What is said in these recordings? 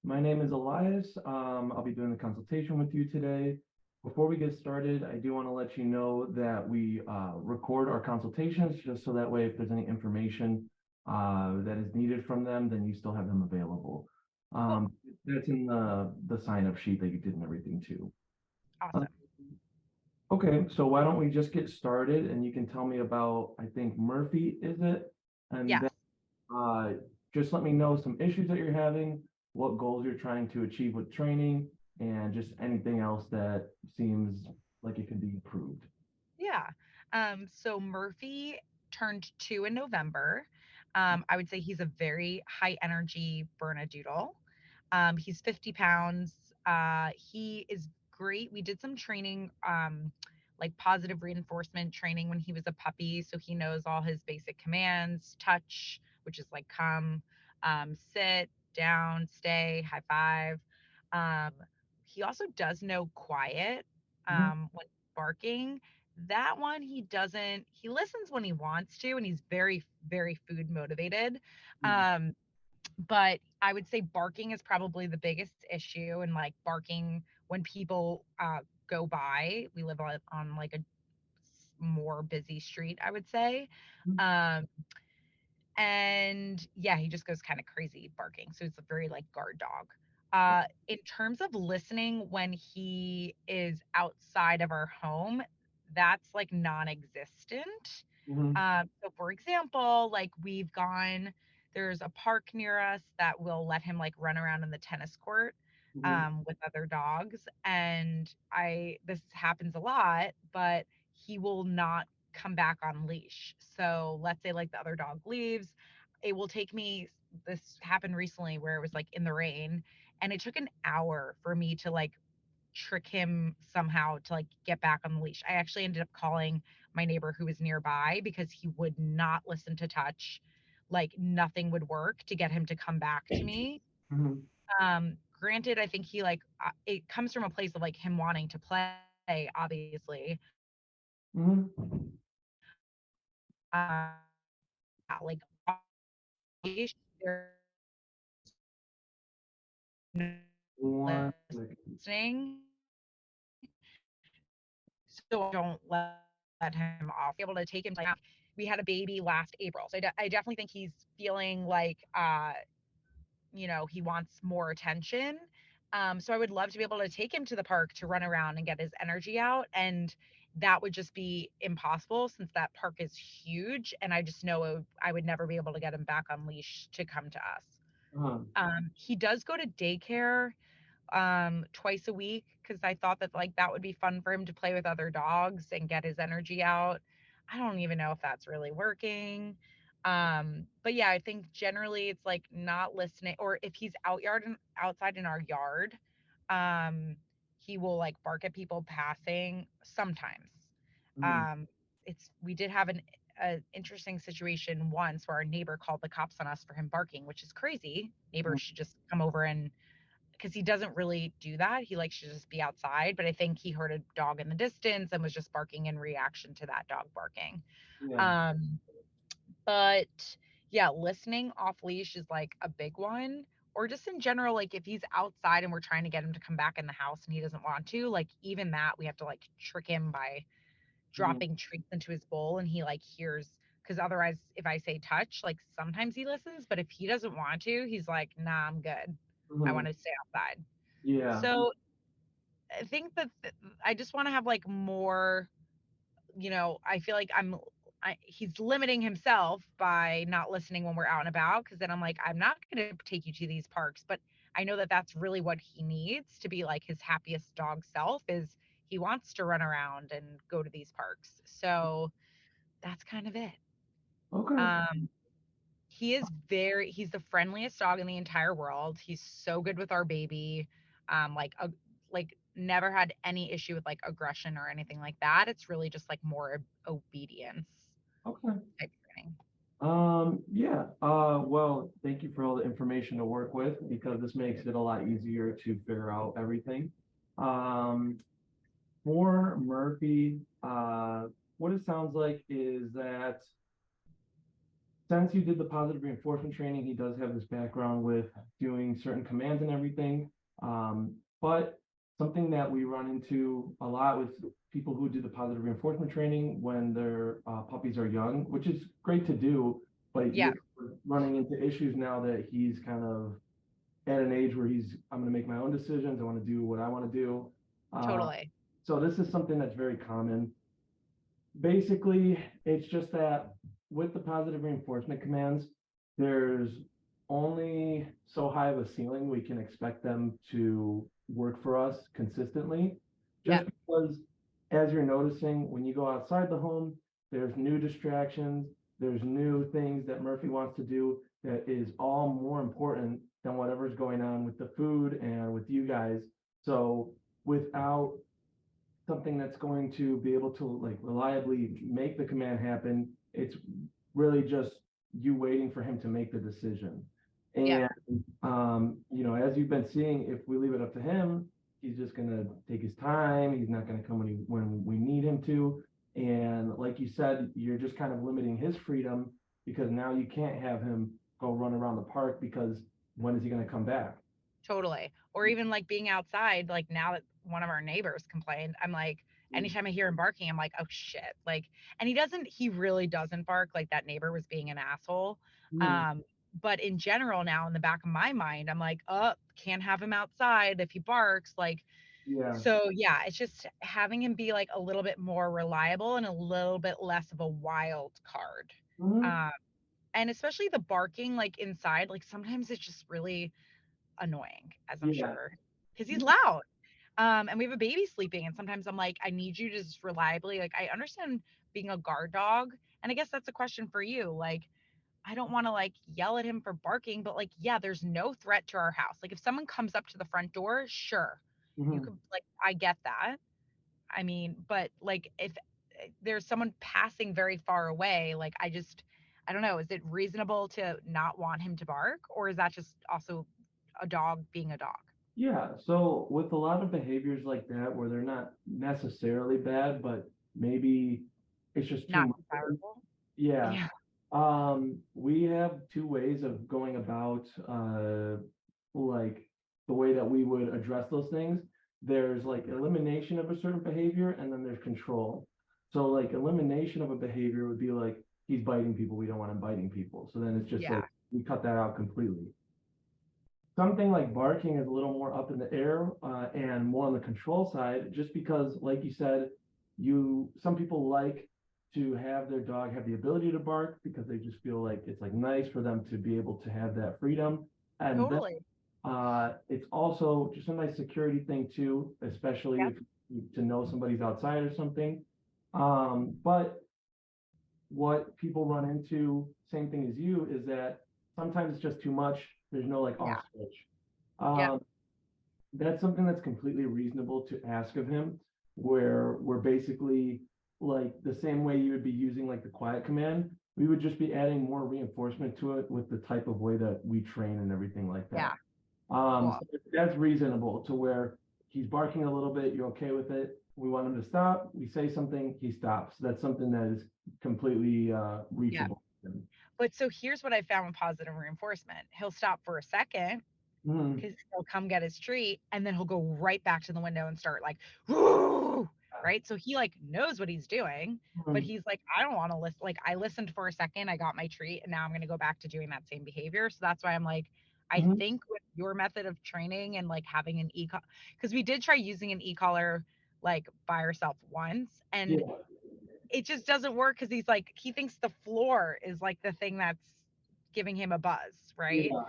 My name is Elias. I'll be doing the consultation with you today. Before we get started, I do want to let you know that we record our consultations just so that way if there's any information that is needed from them, then you still have them available. Cool. That's in the sign-up sheet that you did and everything too. Uh, Awesome. okay, so why don't we just get started and you can tell me about, I think Murphy, is it? And Yes. then uh, just let me know some issues that you're having, what goals you're trying to achieve with training, and just anything else that seems like it could be improved. Yeah. So Murphy turned 2 in November. I would say he's a very high energy Bernedoodle. He's 50 pounds. He is great. We did some training, like positive reinforcement training when he was a puppy. So he knows all his basic commands: touch, which is like come, sit, down, stay, high five. Um, he also does know quiet Mhm, when barking. That one he doesn't. He listens when he wants to, and he's very, very food motivated. mhm, Um, but I would say barking is probably the biggest issue, and like barking when people go by. We live on like a more busy street, I would say. mhm, Um, and yeah, he just goes kind of crazy barking. So it's a very like guard dog. In terms of listening when he is outside of our home, that's like non-existent. mhm, So for example, like there's a park near us that will let him like run around in the tennis court mhm, with other dogs. And this happens a lot, but he will not come back on leash. So let's say like the other dog leaves, it will take me, this happened recently where it was like in the rain, and it took an hour for me to like trick him somehow to like get back on the leash. I actually ended up calling my neighbor who was nearby because he would not listen to touch. Like nothing would work to get him to come back to me. mhm, Granted, I think it comes from a place of like him wanting to play, obviously. mhm. Yeah, like leash, there's no One second. listening. So I don't let him off. Able to take him to like we had a baby last April. So I definitely think he's feeling like he wants more attention. So I would love to be able to take him to the park to run around and get his energy out. And that would just be impossible since that park is huge. And I just know I would never be able to get him back on leash to come to us. Uh-huh. He does go to daycare twice a week because I thought that like that would be fun for him to play with other dogs and get his energy out. I don't even know if that's really working. But yeah, I think generally it's like not listening, or if he's outside in our yard, um, he will like bark at people passing sometimes. Mhm, Um, it's we did have an interesting situation once where our neighbor called the cops on us for him barking, which is crazy. mhm, Neighbors should just come over and because he doesn't really do that. He likes to just be outside, but I think he heard a dog in the distance and was just barking in reaction to that dog barking. yeah. Um, but yeah, listening off leash is like a big one. Or just in general, like if he's outside and we're trying to get him to come back in the house and he doesn't want to, like even that we have to like trick him by Mhm, dropping treats into his bowl and he like hears because otherwise if I say touch, like sometimes he listens, but if he doesn't want to, he's like, nah, I'm good. I want mhm. to stay outside. Yeah. So I think that I just want to have like more, I feel like he's limiting himself by not listening when we're out and about. Cause then I'm like, I'm not going to take you to these parks, but I know that that's really what he needs to be like his happiest dog self is he wants to run around and go to these parks. So that's kind of it. Okay. Um, he's the friendliest dog in the entire world. He's so good with our baby. Like never had any issue with like aggression or anything like that. It's really just like more obedience Okay. type training. Yeah. Well, thank you for all the information to work with because this makes it a lot easier to figure out everything. Um, for Murphy, what it sounds like is that since you did the positive reinforcement training, he does have this background with doing certain commands and everything. But something that we run into a lot with people who do the positive reinforcement training when their puppies are young, which is great to do, but Yeah, you're running into issues now that he's kind of at an age where I'm going to make my own decisions. I want to do what I want to do. Uh, totally. so this is something that's very common. Basically, it's just that with the positive reinforcement commands, there's only so high of a ceiling we can expect them to work for us consistently. Just Yep, because, as you're noticing, when you go outside the home, there's new distractions, there's new things that Murphy wants to do that is all more important than whatever's going on with the food and with you guys. So without something that's going to be able to like reliably make the command happen, it's really just you waiting for him to make the decision. yep, And as you've been seeing, if we leave it up to him, he's just gonna take his time. He's not gonna come when we need him to. And like you said, you're just kind of limiting his freedom because now you can't have him go run around the park because when is he gonna come back? totally. Or even like being outside, like now that one of our neighbors complained, I'm like, anytime I hear him barking, I'm like, oh shit. Like, and he really doesn't bark. Like that neighbor was being an asshole. Mhm. Um, but in general, now in the back of my mind, I'm like, oh, can't have him outside if he barks. Like, Yeah. so yeah, it's just having him be like a little bit more reliable and a little bit less of a wild card. Mhm. Um, and especially the barking like inside, like sometimes it's just really annoying, as I'm Yeah. sure, because he's loud. And we have a baby sleeping, and sometimes I'm like, I need you to just reliably, like, I understand being a guard dog, and I guess that's a question for you. Like, I don't want to like yell at him for barking, but like, yeah, there's no threat to our house. Like, if someone comes up to the front door, sure, you Mhm. could like, I get that. I mean, but like, if there's someone passing very far away, like, I don't know, is it reasonable to not want him to bark, or is that just also a dog being a dog? Yeah, so with a lot of behaviors like that where they're not necessarily bad, but maybe it's just too Not much of them. desirable. Yeah. Yeah. We have two ways of going about like the way that we would address those things. There's like elimination of a certain behavior and then there's control. So like elimination of a behavior would be like he's biting people, we don't want him biting people. So then it's just Yeah. like we cut that out completely. Something like barking is a little more up in the air and more on the control side, just because, like you said, some people like to have their dog have the ability to bark because they just feel like it's like nice for them to be able to have that freedom. And then Totally. it's also just a nice security thing too, especially Yep. if to know somebody's outside or something. But what people run into, same thing as you, is that sometimes it's just too much. There's no like off Yeah. switch. Yep. Um, that's something that's completely reasonable to ask of him, where we're basically like the same way you would be using like the quiet command, we would just be adding more reinforcement to it with the type of way that we train and everything like that. Yeah. Cool. So that's reasonable to where he's barking a little bit, you're okay with it. We want him to stop. We say something, he stops. That's something that is completely Yeah. reachable. But so here's what I found with positive reinforcement. He'll stop for a second Mhm. because he'll come get his treat and then he'll go right back to the window and start like, woo, right? So he like knows what he's doing, but Mhm. he's like, I don't want to listen. Like I listened for a second, I got my treat, and now I'm gonna go back to doing that same behavior. So that's why I'm like, I Mhm. think with your method of training and like having an because we did try using an e-collar like by herself once, and Yeah, it just doesn't work because he's like he thinks the floor is like the thing that's giving him a buzz, right? yeah,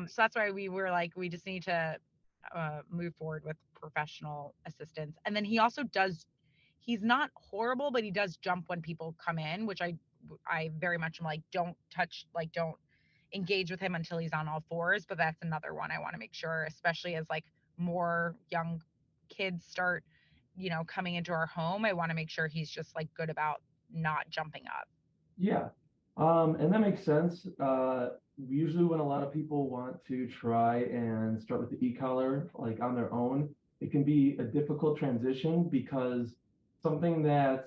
So that's why we were like, we just need to move forward with professional assistance. And then he also does, he's not horrible, but he does jump when people come in, which I very much am like, don't touch, like, don't engage with him until he's on all fours. But that's another one I want to make sure, especially as like more young kids start, coming into our home. I want to make sure he's just like good about not jumping up. yeah. And that makes sense. Usually when a lot of people want to try and start with the e-collar like on their own, it can be a difficult transition because something that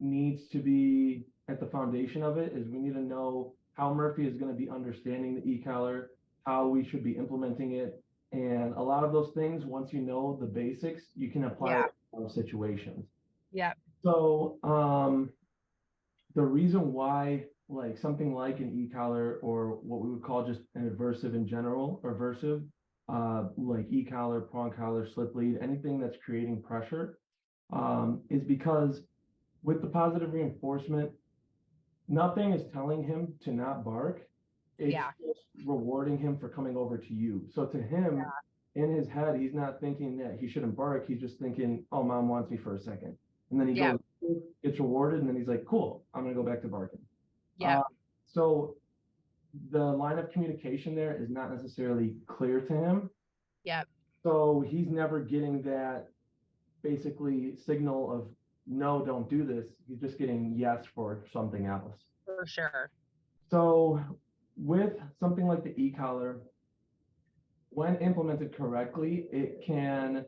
needs to be at the foundation of it is we need to know how Murphy is going to be understanding the e-collar, how we should be implementing it. And a lot of those things, once you know the basics, you can apply Yeah. it in situations. Yeah. So the reason why like something like an e-collar or what we would call just an aversive in general, aversive, like e-collar, prong collar, slip lead, anything that's creating pressure, is because with the positive reinforcement, nothing is telling him to not bark. It's Yeah. just rewarding him for coming over to you. So to him, in his head, he's not thinking that he shouldn't bark. He's just thinking, oh, mom wants me for a second. And then he Yeah. goes, gets rewarded, and then he's like, cool, I'm gonna go back to barking. Yeah. So the line of communication there is not necessarily clear to him. Yeah. So he's never getting that basically signal of no, don't do this. He's just getting yes for something else. For sure. So with something like the e-collar, when implemented correctly, it can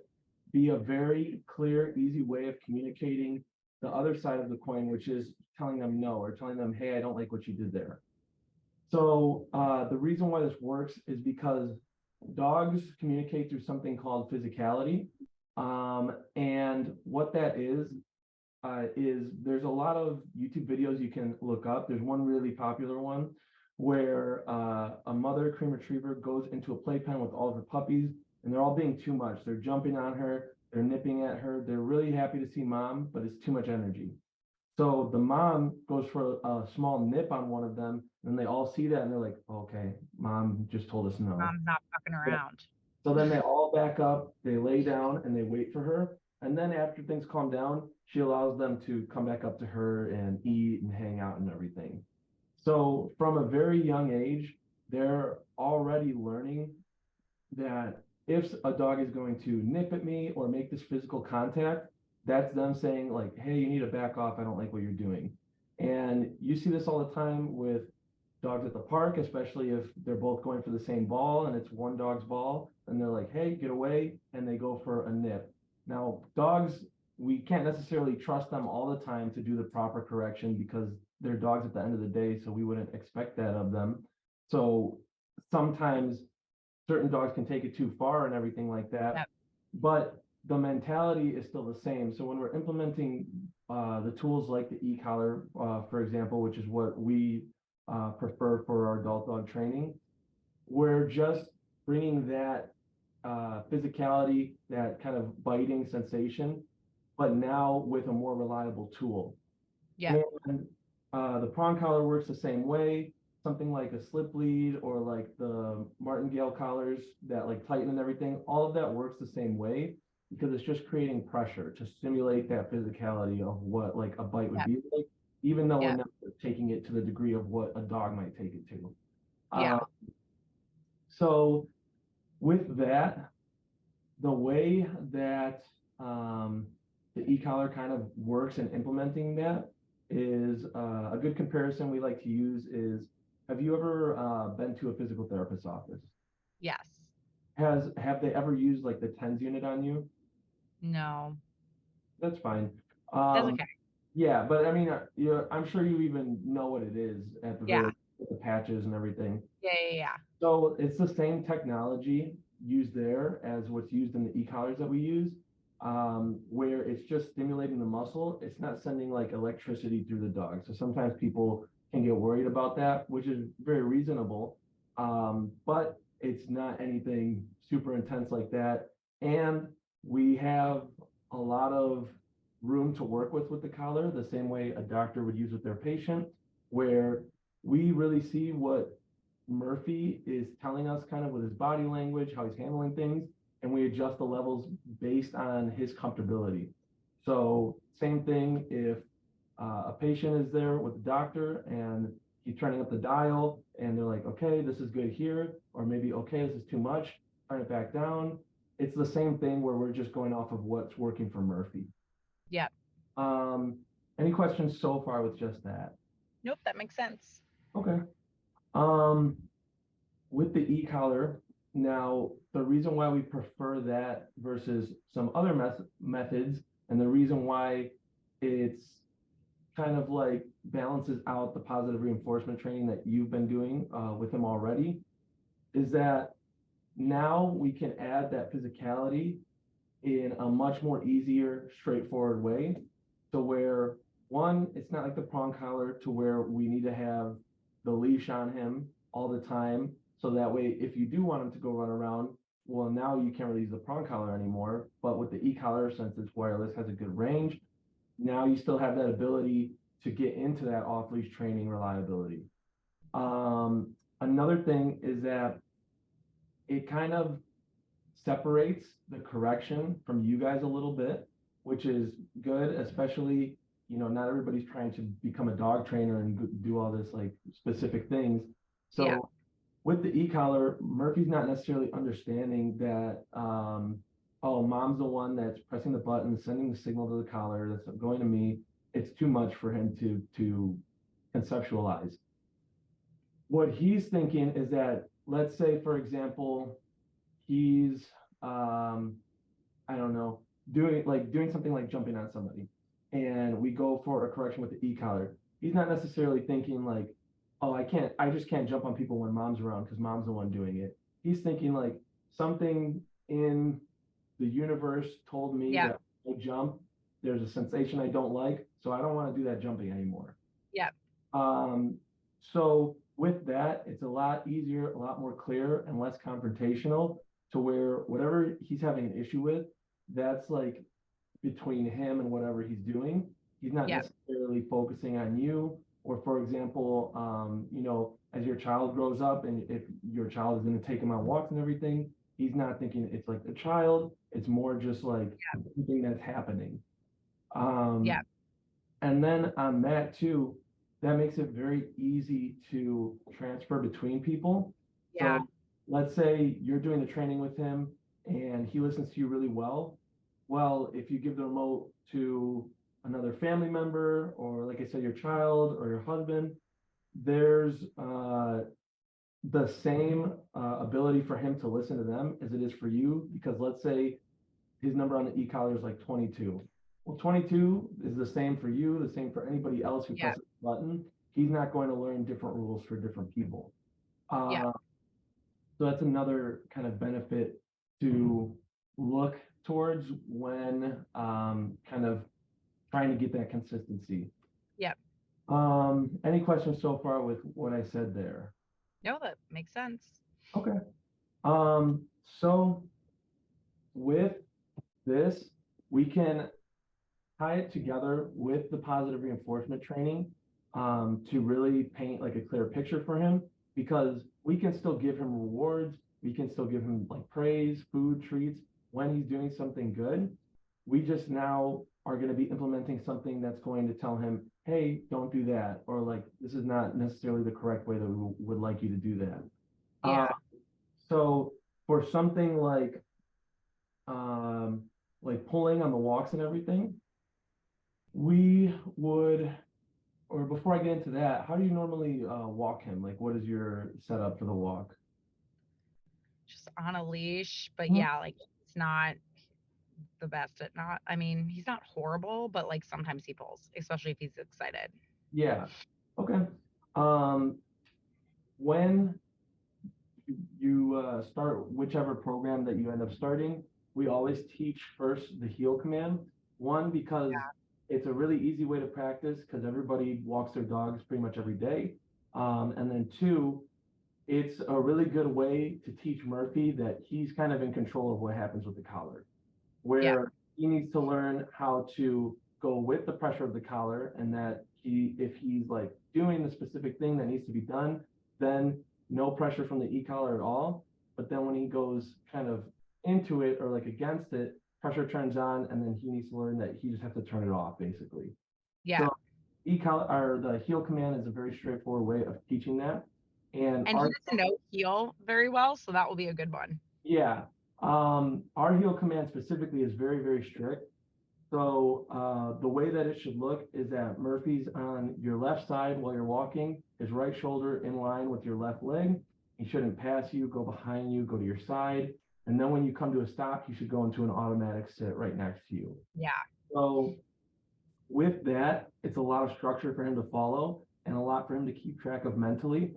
be a very clear, easy way of communicating the other side of the coin, which is telling them no or telling them, hey, I don't like what you did there. So the reason why this works is because dogs communicate through something called physicality. And what that is there's a lot of YouTube videos you can look up. There's one really popular one where a mother cream retriever goes into a playpen with all of her puppies, and they're all being too much. They're jumping on her, they're nipping at her. They're really happy to see mom, but it's too much energy. So the mom goes for a small nip on one of them, and they all see that, and they're like, okay, mom just told us no. Mom's not fucking around. So then they all back up, they lay down, and they wait for her. And then after things calm down, she allows them to come back up to her and eat and hang out and everything. So from a very young age, they're already learning that if a dog is going to nip at me or make this physical contact, that's them saying like, hey, you need to back off. I don't like what you're doing. And you see this all the time with dogs at the park, especially if they're both going for the same ball and it's one dog's ball, and they're like, hey, get away, and they go for a nip. Now, dogs, we can't necessarily trust them all the time to do the proper correction because they're dogs at the end of the day, so we wouldn't expect that of them. So sometimes certain dogs can take it too far and everything like that. Yep. But the mentality is still the same. So when we're implementing the tools like the e-collar, for example, which is what we prefer for our adult dog training, we're just bringing that physicality, that kind of biting sensation, but now with a more reliable tool. Yeah. And the prong collar works the same way. Something like a slip lead or like the martingale collars that like tighten and everything, all of that works the same way because it's just creating pressure to stimulate that physicality of what like a bite would be like, even though we're not taking it to the degree of what a dog might take it to. Yeah. So with that, the way that the e-collar kind of works in implementing that is a good comparison we like to use is, have you ever been to a physical therapist's office? Yes. Have they ever used like the TENS unit on you? No. That's fine. That's okay. Yeah, but I mean, I'm sure you even know what it is at the very with the patches and everything. Yeah. So it's the same technology used there as what's used in the e-collars that we use, where it's just stimulating the muscle. It's not sending like electricity through the dog. So sometimes people can get worried about that, which is very reasonable. But it's not anything super intense like that. And we have a lot of room to work with the collar, the same way a doctor would use with their patient, where we really see what Murphy is telling us kind of with his body language, how he's handling things, and we adjust the levels based on his comfortability. So same thing if a patient is there with the doctor and he's turning up the dial and they're like, okay, this is good here, or maybe, okay, this is too much, turn it back down. It's the same thing where we're just going off of what's working for Murphy. Yeah. Any questions so far with just that? Nope, that makes sense. Okay. With the e-collar, now the reason why we prefer that versus some other methods, and the reason why it's kind of like balances out the positive reinforcement training that you've been doing with him already is that now we can add that physicality in a much more easier, straightforward way to where one, it's not like the prong collar to where we need to have the leash on him all the time. So that way, if you do want him to go run around, well, now you can't really use the prong collar anymore. But with the e-collar, since it's wireless, has a good range, now you still have that ability to get into that off-leash training reliability. Another thing is that it kind of separates the correction from you guys a little bit, which is good, especially, not everybody's trying to become a dog trainer and do all this like specific things. Yeah. So with the e-collar, Murphy's not necessarily understanding that, oh, mom's the one that's pressing the button, sending the signal to the collar, that's going to me. It's too much for him to conceptualize. What he's thinking is that, let's say, for example, he's I don't know, doing something like jumping on somebody, and we go for a correction with the e-collar. He's not necessarily thinking like, oh, I just can't jump on people when mom's around because mom's the one doing it. He's thinking like something in the universe told me Yeah. that I jump, there's a sensation I don't like, so I don't want to do that jumping anymore. Yeah. So with that, it's a lot easier, a lot more clear and less confrontational to where whatever he's having an issue with, that's like between him and whatever he's doing. He's not Yeah. necessarily focusing on you. Or for example, as your child grows up and if your child is going to take him on walks and everything, he's not thinking it's like the child. It's more just like something that's happening. Yeah. And then on that too, that makes it very easy to transfer between people. Yeah. So let's say you're doing the training with him and he listens to you really well. Well, if you give the remote to another family member, or like I said, your child or your husband, there's the same ability for him to listen to them as it is for you. Because let's say his number on the e-collar is like 22. Well, 22 is the same for you, the same for anybody else who presses the button. He's not going to learn different rules for different people. Yeah. So that's another kind of benefit to look towards when kind of trying to get that consistency. Yeah. Any questions so far with what I said there? No, that makes sense. Okay. So with this, we can tie it together with the positive reinforcement training to really paint like a clear picture for him, because we can still give him rewards. We can still give him like praise, food, treats when he's doing something good. We just now are going to be implementing something that's going to tell him, hey, don't do that, or like, this is not necessarily the correct way that we would like you to do that. Yeah. So for something like pulling on the walks and everything, we would, or before I get into that, how do you normally walk him? Like, what is your setup for the walk? Just on a leash, but Mhm. yeah, like it's not the best at not. I mean, he's not horrible, but like sometimes he pulls, especially if he's excited. Yeah. Okay. Um, when you start whichever program that you end up starting, we always teach first the heel command. One, because it's a really easy way to practice because everybody walks their dogs pretty much every day. And then two, it's a really good way to teach Murphy that he's kind of in control of what happens with the collar, Yeah. where he needs to learn how to go with the pressure of the collar, and that if he's like doing the specific thing that needs to be done, then no pressure from the e-collar at all. But then when he goes kind of into it or like against it, pressure turns on, and then he needs to learn that he just has to turn it off basically. Yeah. So e-collar or the heel command is a very straightforward way of teaching that. And And he doesn't know heel very well, so that will be a good one. yeah, our heel command specifically is very, very strict. So the way that it should look is that Murphy's on your left side while you're walking, his right shoulder in line with your left leg. He shouldn't pass you, go behind you, go to your side. And then when you come to a stop, he should go into an automatic sit right next to you. Yeah. So With that, it's a lot of structure for him to follow and a lot for him to keep track of mentally.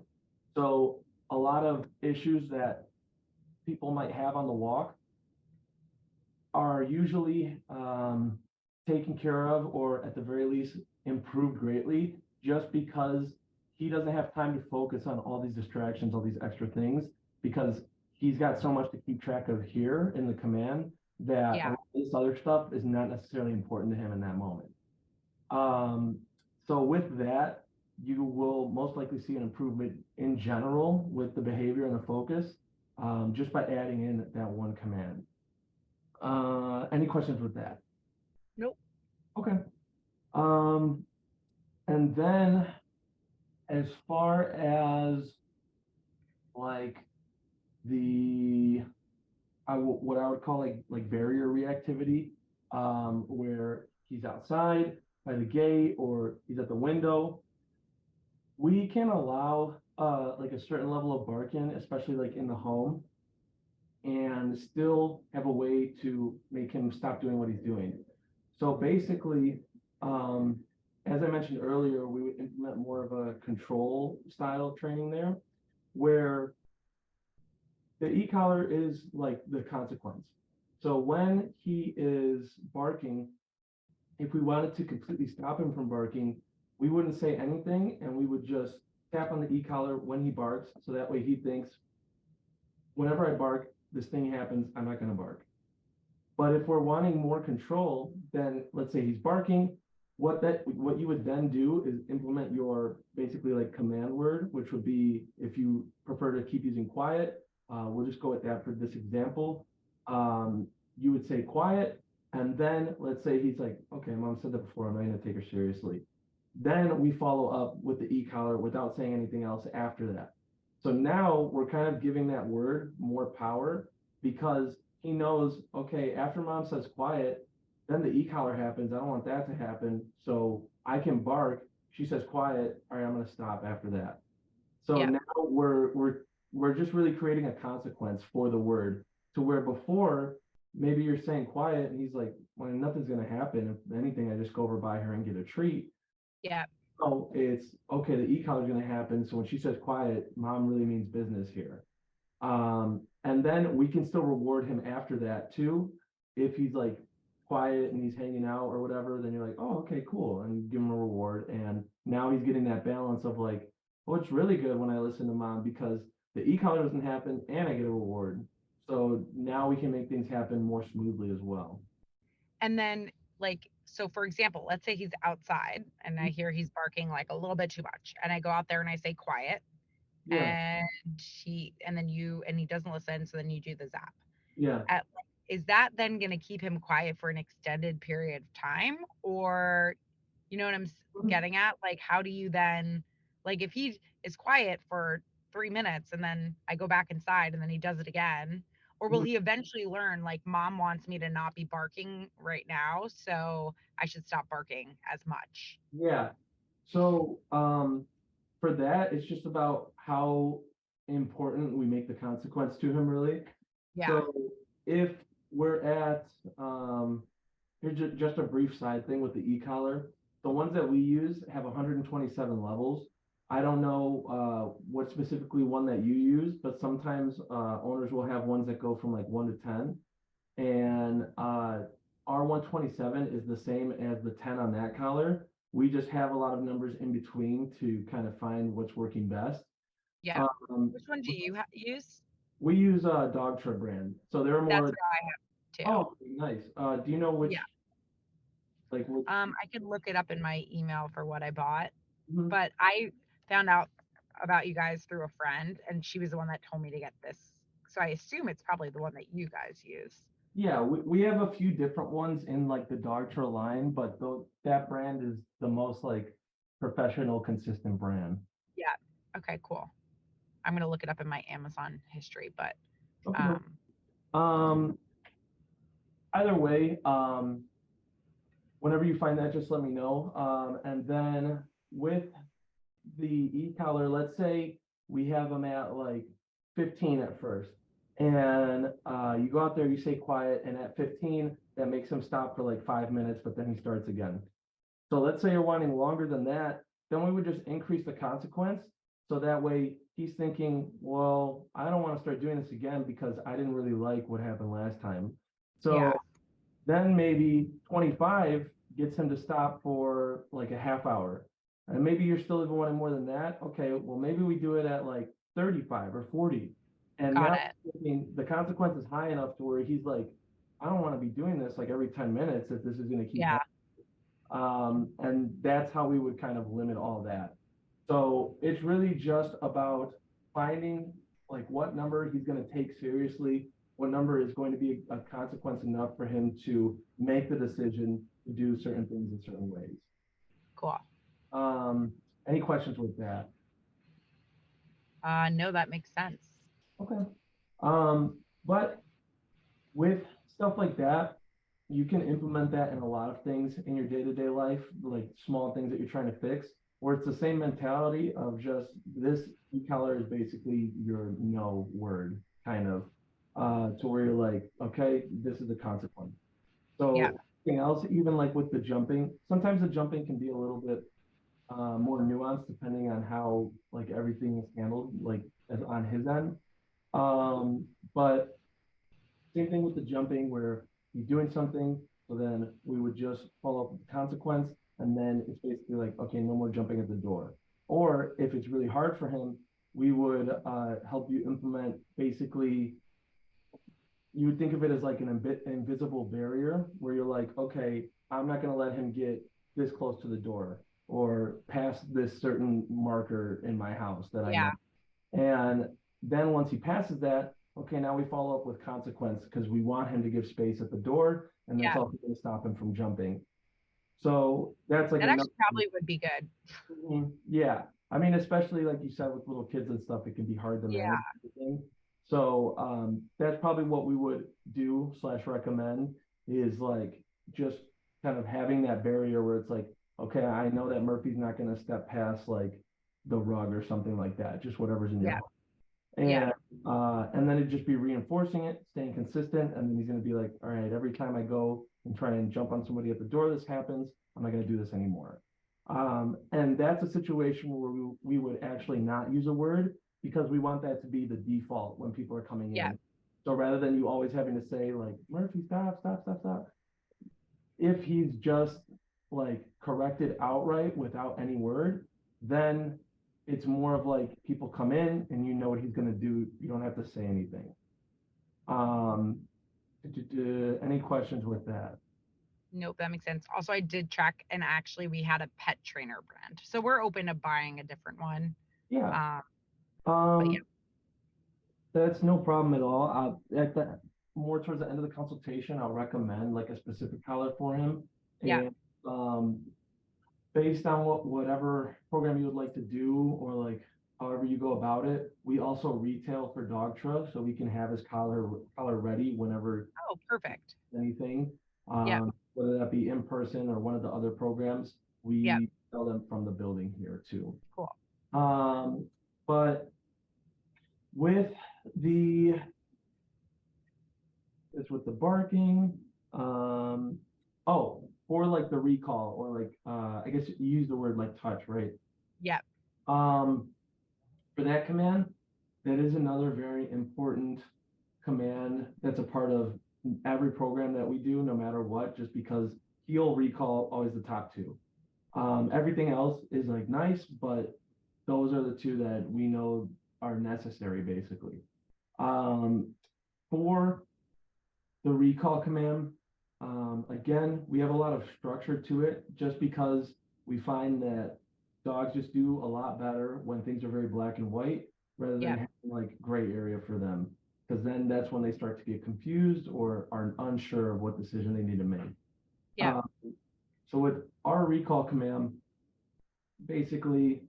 So a lot of issues that people might have on the walk are usually taken care of, or at the very least improved greatly, just because he doesn't have time to focus on all these distractions, all these extra things, because he's got so much to keep track of here in the command that Yeah. this other stuff is not necessarily important to him in that moment. So with that, you will most likely see an improvement in general with the behavior and the focus, just by adding in that one command. Any questions with that? Nope. Okay. And then as far as like the what I would call like barrier reactivity, where he's outside by the gate or he's at the window, we can allow like a certain level of barking, especially like in the home, and still have a way to make him stop doing what he's doing. So basically, as I mentioned earlier, we would implement more of a control style training there, where the e-collar is like the consequence. So when he is barking, if we wanted to completely stop him from barking, we wouldn't say anything and we would just tap on the e-collar when he barks. So that way he thinks, whenever I bark, this thing happens, I'm not going to bark. But if we're wanting more control, then let's say he's barking, what you would then do is implement your basically like command word, which would be, if you prefer to keep using quiet, we'll just go with that for this example. You would say quiet, and then let's say he's like, okay, mom said that before, I'm not going to take her seriously. Then we follow up with the e-collar without saying anything else after that. So now we're kind of giving that word more power, because he knows, okay, after mom says quiet, then the e-collar happens. I don't want that to happen. So I can bark. She says quiet. All right, I'm going to stop after that. So Yeah. now we're just really creating a consequence for the word, to where before maybe you're saying quiet and he's like, well, nothing's going to happen. If anything, I just go over by her and get a treat. Yeah. Oh, it's okay. The e-collar is going to happen. So when she says quiet, mom really means business here. And then we can still reward him after that too. If he's like quiet and he's hanging out or whatever, then you're like, oh, okay, cool, and give him a reward. And now he's getting that balance of like, oh, it's really good when I listen to mom, because the e-collar doesn't happen and I get a reward. So now we can make things happen more smoothly as well. And then, like, so for example, let's say he's outside and I hear he's barking like a little bit too much. And I go out there and I say quiet, Yeah, and he doesn't listen. So then you do the zap. yeah. Is that then going to keep him quiet for an extended period of time? Or, you know what I'm getting at? Like, how do you then, like, if he is quiet for 3 minutes and then I go back inside and then he does it again, or will Mhm. he eventually learn, like, mom wants me to not be barking right now, so I should stop barking as much? Yeah. So for that, it's just about how important we make the consequence to him, really. Yeah. So if we're at, here's just a brief side thing with the e-collar. The ones that we use have 127 levels. I don't know what specifically one that you use, but sometimes owners will have ones that go from like 1 to 10. And our 127 is the same as the 10 on that collar. We just have a lot of numbers in between to kind of find what's working best. Yeah. Um, Which one do you use? we use a dog tread brand, so they're That's more. what I have too. Oh, nice. Do you know which, Yeah. like which? I could look it up in my email for what I bought, Mhm. but I found out about you guys through a friend, and she was the one that told me to get this. So I assume it's probably the one that you guys use. Yeah, we have a few different ones in like the dog trail line, but that brand is the most like professional, consistent brand. Yeah. Okay, cool. I'm gonna look it up in my Amazon history, but Okay. um, Um, Either way, whenever you find that, just let me know. And then with the e-collar, let's say we have them at like 15 at first. And you go out there, you say quiet, and at 15, that makes him stop for like 5 minutes, but then he starts again. So let's say you're wanting longer than that, then we would just increase the consequence. So that way he's thinking, well, I don't want to start doing this again because I didn't really like what happened last time. Yeah. So then maybe 25 gets him to stop for like a half hour. And maybe you're still even wanting more than that. Okay, well, maybe we do it at like 35 or 40. And Got now it. the consequence is high enough to where he's like, I don't want to be doing this like every 10 minutes if this is going to keep Yeah. happening. And that's how we would kind of limit all that. So it's really just about finding like what number he's going to take seriously, what number is going to be a consequence enough for him to make the decision to do certain things in certain ways. Cool. Any questions with that? No, that makes sense. Okay. But with stuff like that, you can implement that in a lot of things in your day-to-day life, like small things that you're trying to fix, where it's the same mentality of just this color is basically your no word, kind of, to where you're like, okay, this is the consequence. Yeah. So anything else, even like with the jumping, sometimes the jumping can be a little bit more nuanced depending on how like everything is handled, like as on his end. But same thing with the jumping where he's doing something, so then we would just follow up with the consequence, and then it's basically like, okay, no more jumping at the door. Or if it's really hard for him, we would help you implement basically, you would think of it as like an invisible barrier where you're like, okay, I'm not going to let him get this close to the door or past this certain marker in my house that I Yeah. know. And then once he passes that, okay, now we follow up with consequence because we want him to give space at the door, and that's Yeah. also going to stop him from jumping. So that's like That another. actually probably would be good. Yeah. I mean, especially like you said with little kids and stuff, it can be hard to Yeah. manage everything. So that's probably what we would do slash recommend is like just kind of having that barrier where it's like, okay, I know that Murphy's not going to step past like the rug or something like that, just whatever's in your Yeah. home. Yeah. And then it'd just be reinforcing it, staying consistent, and then he's going to be like, all right, every time I go and try and jump on somebody at the door, this happens. I'm not going to do this anymore. And that's a situation where we would actually not use a word because we want that to be the default when people are coming Yeah. in. So rather than you always having to say like, Murphy, stop, stop, stop, stop. If he's just like corrected outright without any word, then it's more of like people come in and you know what he's going to do. You don't have to say anything. Um, any questions with that? Nope, that makes sense. Also, I did track, and actually, we had a pet trainer brand, so we're open to buying a different one. Yeah. But yeah. That's no problem at all. At the more towards the end of the consultation, I'll recommend like a specific color for him. Yeah. And based on whatever program you would like to do or like however you go about it, we also retail for dog truck, so we can have his collar ready whenever Oh, perfect. anything. Yeah. Whether that be in person or one of the other programs, Yeah. we sell them from the building here too. Cool. But with the it's with the barking. Oh, for like the recall or like I guess you use the word like touch, right? Yeah. Um, for that command, that is another very important command that's a part of every program that we do, no matter what, just because heal, recall, always the top two. Everything else is like nice, but those are the two that we know are necessary, basically. For the recall command, again, we have a lot of structure to it just because we find that dogs just do a lot better when things are very black and white rather than Yeah. having like gray area for them. Because then that's when they start to get confused or are unsure of what decision they need to make. Yeah. So with our recall command, basically,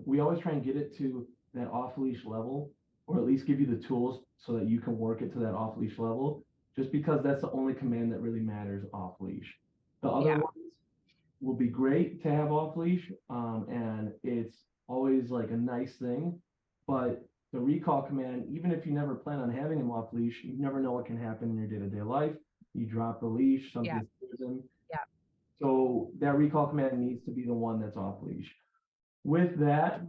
we always try and get it to that off leash level, or at least give you the tools so that you can work it to that off leash level, just because that's the only command that really matters off leash. The other Yeah. ones will be great to have off leash, and it's always like a nice thing. But the recall command, even if you never plan on having him off leash, you never know what can happen in your day to day life. You drop the leash, Yeah. something scares him. Yeah. So that recall command needs to be the one that's off leash. With that,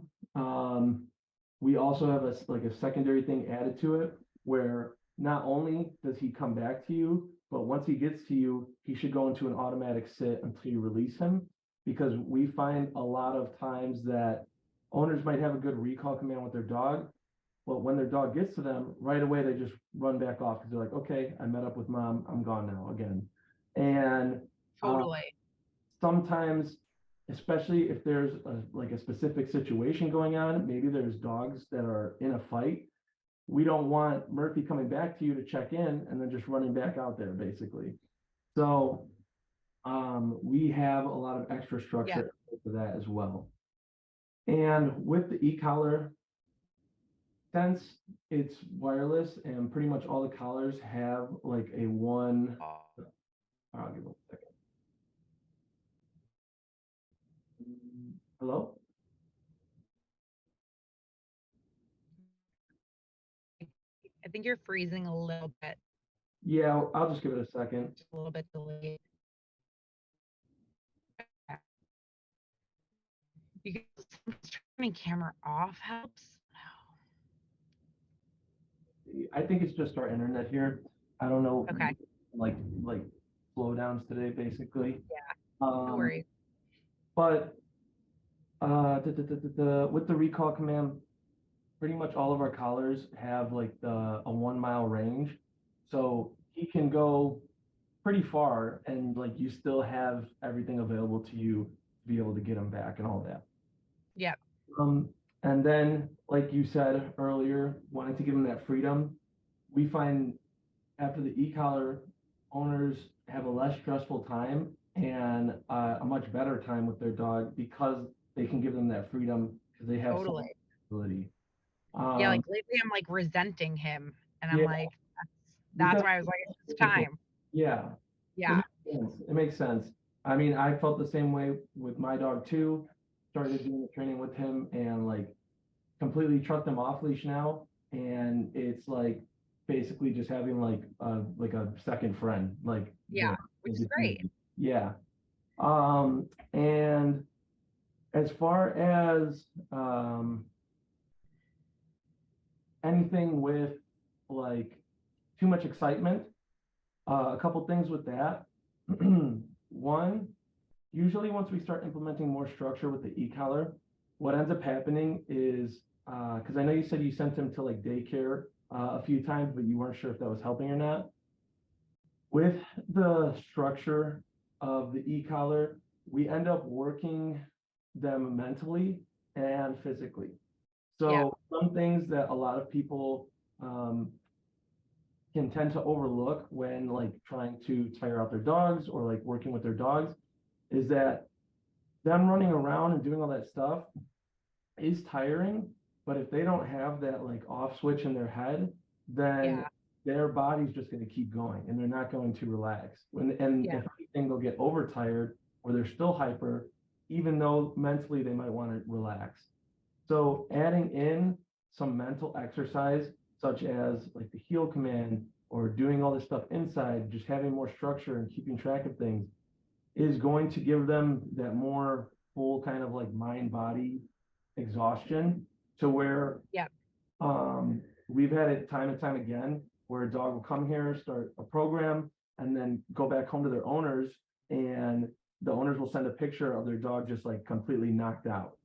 we also have a secondary thing added to it where not only does he come back to you, but once he gets to you, he should go into an automatic sit until you release him. Because we find a lot of times that owners might have a good recall command with their dog, but when their dog gets to them, right away they just run back off because they're like, okay, I met up with mom, I'm gone now again. And Totally. sometimes, especially if there's a specific situation going on, maybe there's dogs that are in a fight. We don't want Murphy coming back to you to check in and then just running back out there, basically. So we have a lot of extra structure for that as well. And with the e-collar, since it's wireless and pretty much all the collars have like a one, I'll give it a second. Hello? I think you're freezing a little bit. Yeah, I'll just give it a second. Just a little bit delayed. You can turning camera off helps. I think it's just our internet here. I don't know, Okay. like slowdowns today, basically. No worries. But with the recall command, pretty much all of our collars have like a 1 mile range, so he can go pretty far, and like you still have everything available to you to be able to get him back and all that. Yep. And then, like you said earlier, wanting to give them that freedom, we find after the e-collar, owners have a less stressful time and a much better time with their dog because they can give them that freedom because they have so much Totally. ability. Yeah, like lately I'm like resenting him, and I'm Yeah, like, that's because why I was like, it's time. yeah, it Yeah. makes sense. It makes sense. I mean, I felt the same way with my dog too. Started doing the training with him and like completely trust him off leash now. And it's like basically just having like a second friend, like Yeah. Which is great. yeah. And as far as anything with like too much excitement, a couple things with that. One, usually once we start implementing more structure with the e-collar, what ends up happening is, because I know you said you sent him to like daycare a few times, but you weren't sure if that was helping or not. With the structure of the e-collar, we end up working them mentally and physically. Yeah. So some things that a lot of people can tend to overlook when like trying to tire out their dogs or like working with their dogs is that them running around and doing all that stuff is tiring, but if they don't have that like off switch in their head, then Yeah. their body's just going to keep going and they're not going to relax. And Yeah. if anything, they'll get overtired or they're still hyper, even though mentally they might want to relax. So adding in some mental exercise, such as like the heel command or doing all this stuff inside, just having more structure and keeping track of things, is going to give them that more full kind of like mind body exhaustion to where Yep. we've had it time and time again where a dog will come here, start a program, and then go back home to their owners, and the owners will send a picture of their dog just like completely knocked out.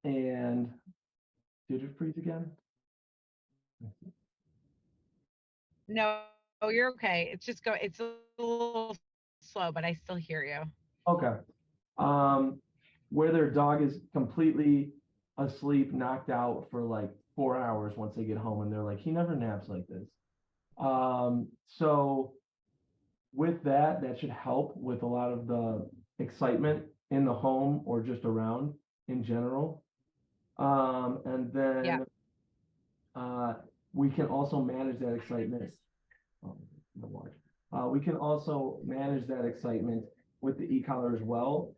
And did it freeze again? No, you're okay. It's just it's a little slow, but I still hear you. Okay. Where their dog is completely asleep, knocked out for like 4 hours once they get home, and they're like, he never naps like this. So with that, that should help with a lot of the excitement in the home or just around in general. And Yeah. then we can also manage that excitement. We can also manage that excitement with the e-collar as well.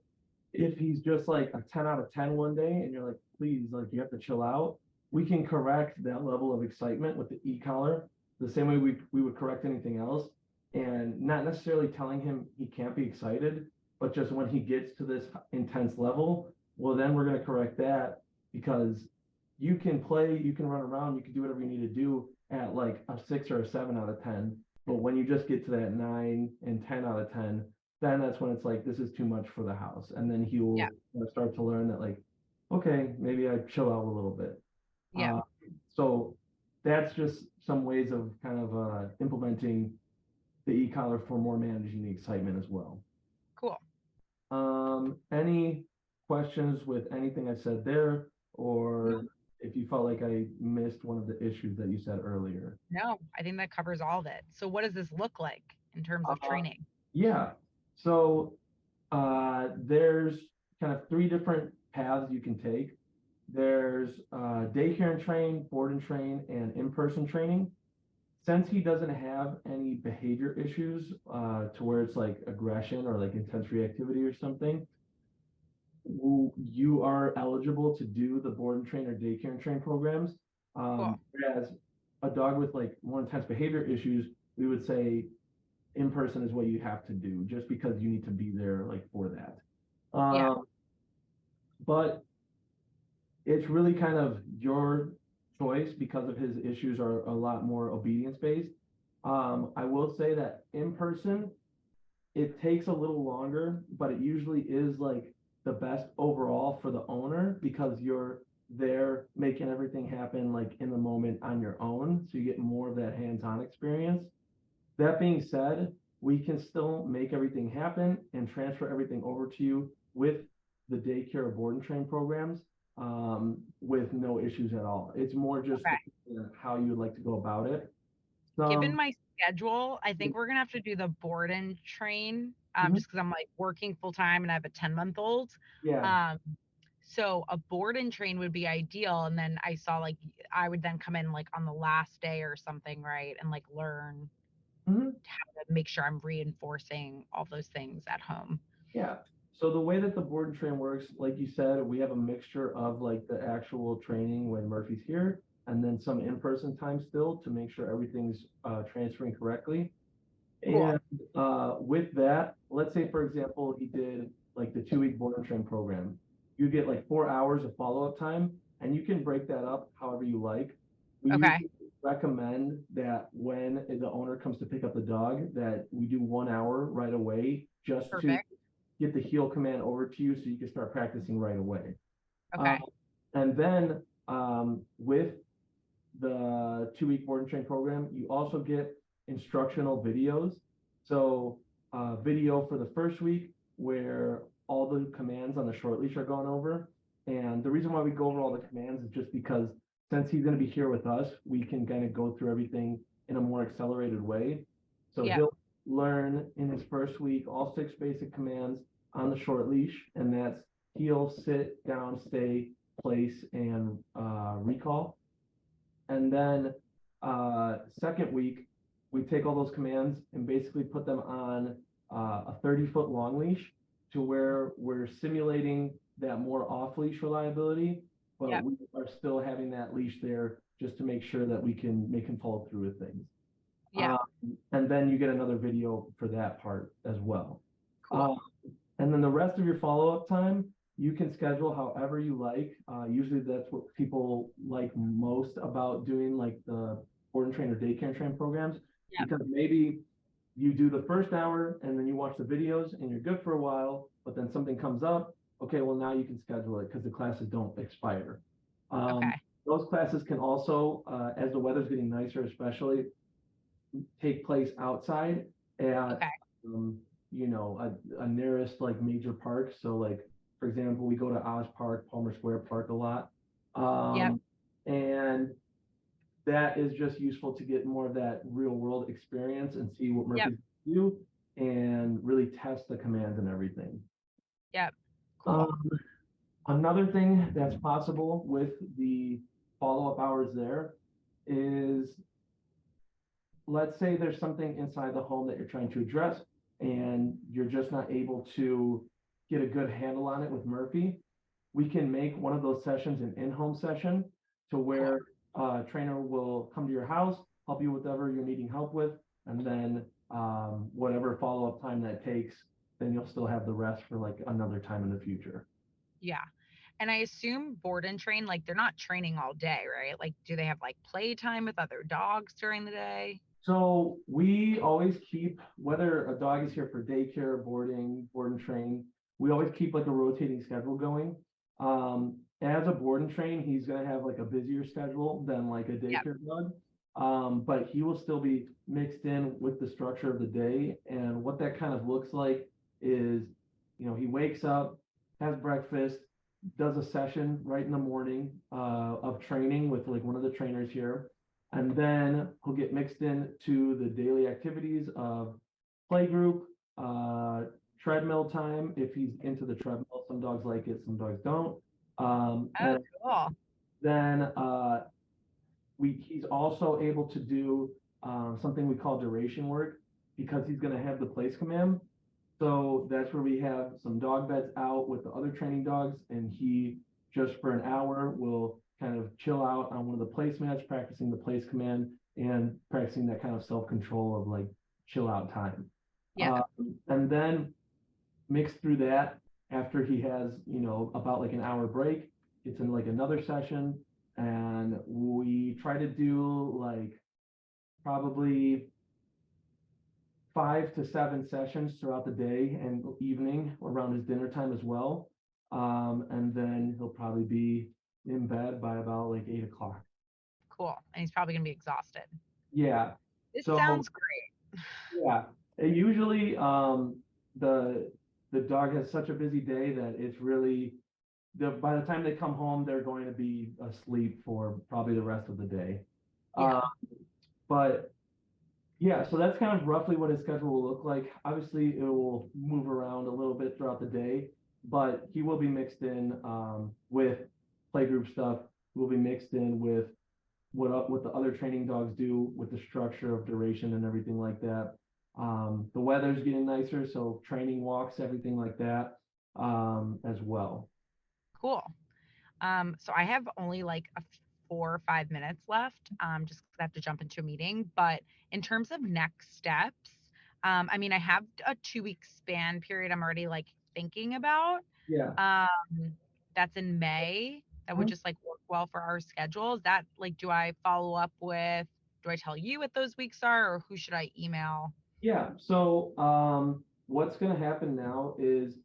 If he's just like a 10 out of 10 one day and you're like, please, like you have to chill out, we can correct that level of excitement with the e-collar the same way we would correct anything else. and not necessarily telling him he can't be excited, but just when he gets to this intense level, well, then we're going to correct that, because you can play, you can run around, you can do whatever you need to do at like a 6 or a 7 out of 10. But when you just get to that 9 and 10 out of 10, then that's when it's like, this is too much for the house. And then he Yeah. will start to learn that, like, okay, maybe I chill out a little bit. Yeah. So that's just some ways of kind of implementing the e-collar for more managing the excitement as well. Cool. Any questions with anything I said there, or if you felt like I missed one of the issues that you said earlier? No, I think that covers all of it. So what does this look like in terms of Uh, training? yeah. So there's kind of three different paths you can take. There's daycare and train, board and train, and in-person training. Since he doesn't have any behavior issues to where it's like aggression or like intense reactivity or something, you are eligible to do the board and train or daycare and train programs. Cool. Whereas a dog with like more intense behavior issues, we would say in person is what you have to do, just because you need to be there like for that. Yeah. But it's really kind of your choice, because of his issues are a lot more obedience based. I will say that in person, it takes a little longer, but it usually is like the best overall for the owner, because you're there making everything happen like in the moment on your own. So you get more of that hands-on experience. That being said, we can still make everything happen and transfer everything over to you with the daycare board and train programs with no issues at all. It's more just Okay. how you would like to go about it. Given Some, my schedule, I think we're gonna have to do the board and train, Mhm. just because I'm like working full time and I have a 10-month-old. Yeah. Um, so a board and train would be ideal. And then I saw like I would then come in like on the last day or something, right? And like learn Mhm. how to make sure I'm reinforcing all those things at home. Yeah. So the way that the board and train works, like you said, we have a mixture of like the actual training when Murphy's here, and then some in-person time still to make sure everything's transferring correctly. Cool. And with that, let's say, for example, he did like the 2-week board and train program. You get like 4 hours of follow-up time, and you can break that up however you like. We Okay. usually recommend that when the owner comes to pick up the dog, that we do 1 hour right away, just to Perfect. get the heel command over to you so you can start practicing right away. Okay. Um, and then with the 2-week board and train program, you also get instructional videos. So video for the first week where all the commands on the short leash are gone over. And the reason why we go over all the commands is just because since he's going to be here with us, we can kind of go through everything in a more accelerated way. So Yeah. he'll learn in his first week all 6 basic commands on the short leash, and that's heel, sit, down, stay, place, and recall. And then second week, we take all those commands and basically put them on a 30-foot long leash, to where we're simulating that more off-leash reliability, but Yeah. we are still having that leash there just to make sure that we can make him follow through with things. Yeah. And then you get another video for that part as well. Cool. And then the rest of your follow-up time, you can schedule however you like. Usually that's what people like most about doing like the board and train or daycare and train programs, Yeah. because maybe you do the first hour and then you watch the videos and you're good for a while, but then something comes up. Okay, well now you can schedule it because the classes don't expire. Okay. Those classes can also, as the weather's getting nicer, especially, take place outside at Okay. um, a nearest like major park. So like, for example, we go to Oz Park, Palmer Square Park a lot. Yep. And that is just useful to get more of that real world experience and see what Yep. Murphy's do, and really test the commands and everything. Yep. Cool. Um, Another thing that's possible with the follow-up hours there is, let's say there's something inside the home that you're trying to address and you're just not able to get a good handle on it with Murphy. We can make one of those sessions an in-home session, to Cool. where a trainer will come to your house, help you with whatever you're needing help with, and then whatever follow-up time that takes, then you'll still have the rest for like another time in the future. Yeah. And I assume board and train, like they're not training all day, right? Like, do they have like playtime with other dogs during the day? So we always keep, whether a dog is here for daycare, boarding, board and train, we always keep like a rotating schedule going. As a board and train, he's gonna have like a busier schedule than like a Yep. daycare dog. But he will still be mixed in with the structure of the day. And what that kind of looks like is, he wakes up, has breakfast, does a session right in the morning of training with like one of the trainers here. And then he'll get mixed in to the daily activities of play group, treadmill time, if he's into the treadmill. Some dogs like it, some dogs don't. Oh, And cool. then he's also able to do something we call duration work because he's going to have the place command. So that's where we have some dog beds out with the other training dogs, and he just for an hour will kind of chill out on one of the placemats, practicing the place command and practicing that kind of self-control of like chill out time. Yeah. And then mixed through that, after he has, about like an hour break, it's in like another session, and we try to do like probably 5 to 7 sessions throughout the day and evening around his dinner time as well. And then he'll probably be in bed by about like 8 o'clock. Cool. And he's probably going to be exhausted. Yeah. This So sounds great. yeah, usually the the dog has such a busy day that it's really by the time they come home, they're going to be asleep for probably the rest of the day. Yeah. Uh, but yeah, so that's kind of roughly what his schedule will look like. Obviously, it will move around a little bit throughout the day, but he will be mixed in with playgroup stuff. He will be mixed in with what the other training dogs do with the structure of duration and everything like that. The weather's getting nicer, so training walks, everything like that, as well. Cool. So I have only like 4 or 5 minutes left, just 'cause I have to jump into a meeting. But in terms of next steps, I mean, I have a 2 week span period I'm already like thinking about. Yeah. Um, that's in May. That would just like work well for our schedules. That like, do I follow up with? Do I tell you what those weeks are, or who should I email? Yeah, so what's going to happen now is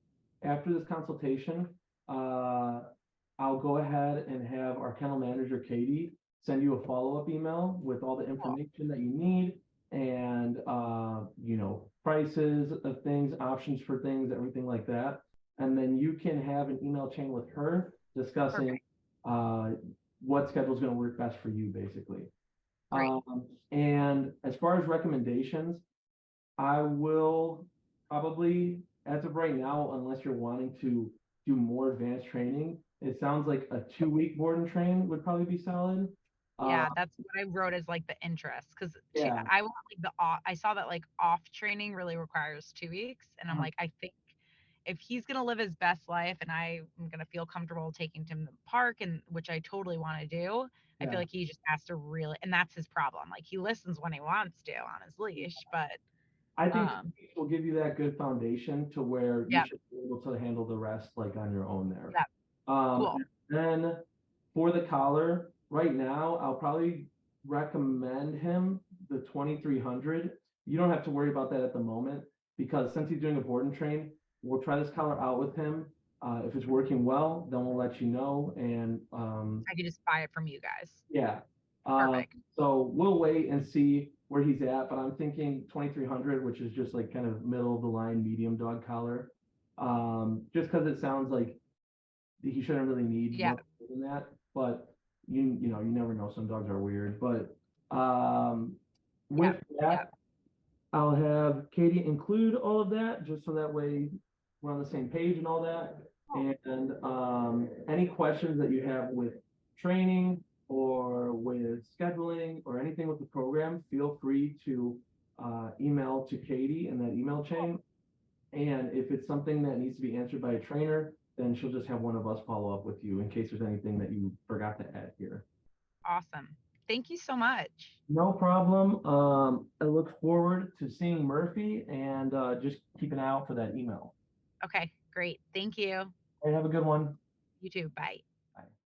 after this consultation, uh, I'll go ahead and have our kennel manager, Katie, send you a follow-up email with all the Cool. information that you need and, prices of things, options for things, everything like that. And then you can have an email chain with her discussing Perfect. uh, what schedule is going to work best for you, basically. Great. And as far as recommendations, I will probably, as of right now, unless you're wanting to do more advanced training, it sounds like a 2 week board and train would probably be solid. Uh, Yeah, that's what I wrote as like the interest because yeah. I want like the off. I saw that like off training really requires 2 weeks, and I'm uh, like, I think if he's gonna live his best life, and I am gonna feel comfortable taking him to the park, and which I totally want to do, I feel Yeah. like he just has to really, and that's his problem. Like he listens when he wants to on his leash, but I think um, 2 weeks will give you that good foundation to where you yeah, should be able to handle the rest like on your own there. yeah, And cool, then for the collar, right now, I'll probably recommend him the 2300. You don't have to worry about that at the moment because since he's doing a board and train, we'll try this collar out with him. If it's working well, then we'll let you know. And I could just buy it from you guys. yeah, uh, Perfect. so we'll wait and see where he's at. But I'm thinking 2300, which is just like kind of middle of the line medium dog collar. Just because it sounds like he shouldn't really need Yeah, much more than that, but you never know. Some dogs are weird, but um, yeah, with yeah. that, I'll have Katie include all of that just so that way we're on the same page and all that. Cool. And any questions that you have with training or with scheduling or anything with the program, feel free to email to Katie in that email Cool. chain. And if it's something that needs to be answered by a trainer, then she'll just have one of us follow up with you in case there's anything that you forgot to add here. Awesome. Thank you so much. No problem. I look forward to seeing Murphy and just keep an eye out for that email. Okay, great. Thank you. Hey, have a good one. You too. Bye.